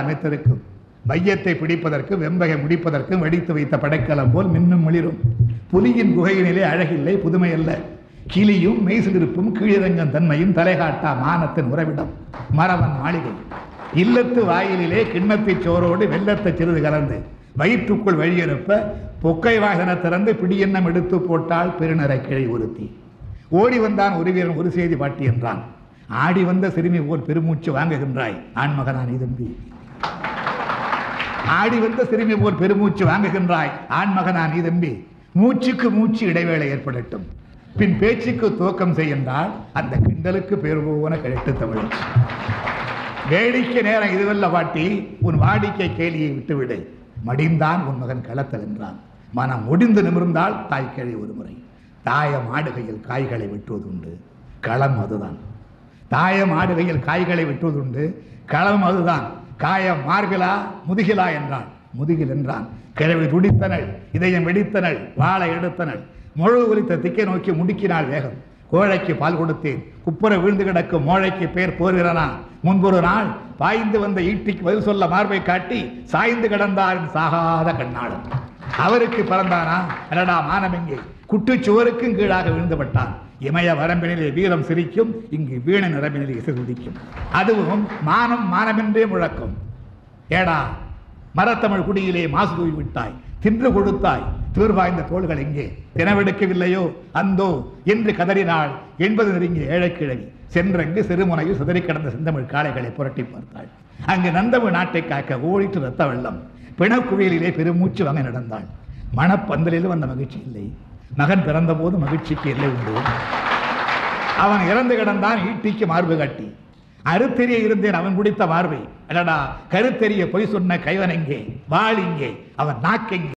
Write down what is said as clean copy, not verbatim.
அமைத்திருக்கும். மையத்தை பிடிப்பதற்கு வெம்பகை முடிப்பதற்கும் வெடித்து வைத்த படைக்கலம் போல் மின்னும் மிளிரும். புலியின் குகையினிலே அழகில்லை, புதுமை அல்ல. கிளியும் மெய்சிலிருப்பும் கீழிறங்கும் தன்மையும் தலைகாட்டா மானத்தின் உறவிடம் மரவன் மாளிகை. இல்லத்து வாயிலே கிண்ணத்தை சோரோடு வெள்ளத்தை சிறிது கலந்து வயிற்றுக்குள் வழியனுப்ப பொக்கை வாசன திறந்து பிடியெண்ணம் எடுத்து போட்டால் பெருநரை கிளை ஒருத்தி. ஓடி வந்தான் ஒரு வீரன் ஒரு செய்தி பாட்டி என்றான். ஆடி வந்த சிறுமி போல் பெருமூச்சு வாங்குகின்றாய் ஆண்மகனான் தம்பி. ஆடி வந்த சிறுமி போல் பெருமூச்சு வாங்குகின்றாய் ஆண்மகனான் தம்பி. மூச்சுக்கு மூச்சு இடைவேளை ஏற்படட்டும், பின் பேச்சுக்கு துவக்கம் செய்கின்றால் அந்த கிண்டலுக்கு பேர் போன கிழட்டு தமிழ். வேடிக்கை நேரம் இதுவல்ல பாட்டி, உன் வாடிக்கை கேலியை விட்டுவிடு. மடிந்தான் உன் மகன் களத்தல் என்றான். மனம் முடிந்து நிமிர்ந்தால் தாய் கேள்வி ஒரு முறை. தாயம் ஆடுகையில் காய்களை வெட்டுவதுண்டு, களம் அதுதான். தாயம் ஆடுகையில் காய்களை வெட்டுவதுண்டு, களம் அதுதான். காயம் மார்பிலா முதுகிலா என்றான். முதுகில் என்றான். கிழவி துடித்தனள், இதயம் வெடித்தனள், வாழை எடுத்தனள். முழு ஒலித்த திக்கை நோக்கி முடுக்கினாள் வேகம். கோழைக்கு பால் கொடுத்தேன், குப்புற வீழ்ந்து கிடக்கும் மோழைக்கு பேர் போர்கிறனா. முன்பொரு நாள் பாய்ந்து வந்த ஈட்டிக்கு பதில் சொல்ல மார்பை காட்டி சாய்ந்து கிடந்தாரின் சாகாத கண்ணாளன். அவருக்கு பிறந்தானா? என்னடா மானம் எங்கே? குட்டுச்சுவருக்கும் கீழாக விழுந்துபட்டான். இமய வரம்பினிலே வீரம் சிரிக்கும், இங்கு வீண நிரம்பினிலே இசை துடிக்கும். அதுவும் மானம் மானமென்றே முழக்கும். ஏடா மரத்தமிழ் குடியிலே மாசு தூவி விட்டாய், தின்று கொடுத்தாய், தீர்வாய்ந்த தோள்கள் எங்கே? தினவெடுக்கவில்லையோ அந்தோ என்று கதறினாள். 80 நெருங்கிய ஏழைக்கிழவி சென்றங்கு சிறுமுனையில் சிதறி கிடந்த செந்தமிழ் காளைகளை புரட்டி பார்த்தாள். அங்கு நந்தமிழ் நாட்டை காக்க ஓடிட்டு ரத்த வெள்ளம். பிணக்குழியிலே பெருமூச்சு வாங்க நடந்தாள். மணப்பந்தலிலும் அந்த மகிழ்ச்சி இல்லை. மகன் பிறந்த போது மகிழ்ச்சிக்கு எல்லை உண்டு. அவன் இறந்து கிடந்தான் ஈட்டிக்கு மார்பு காட்டி. அறுத்தெரிய இருந்தேன் அவன் குடித்த மார்பை. அடடா கருத்தெரிய பொய் சொன்ன கைவன் எங்கே? வாள் இங்கே, அவன் நாக்கெங்கே?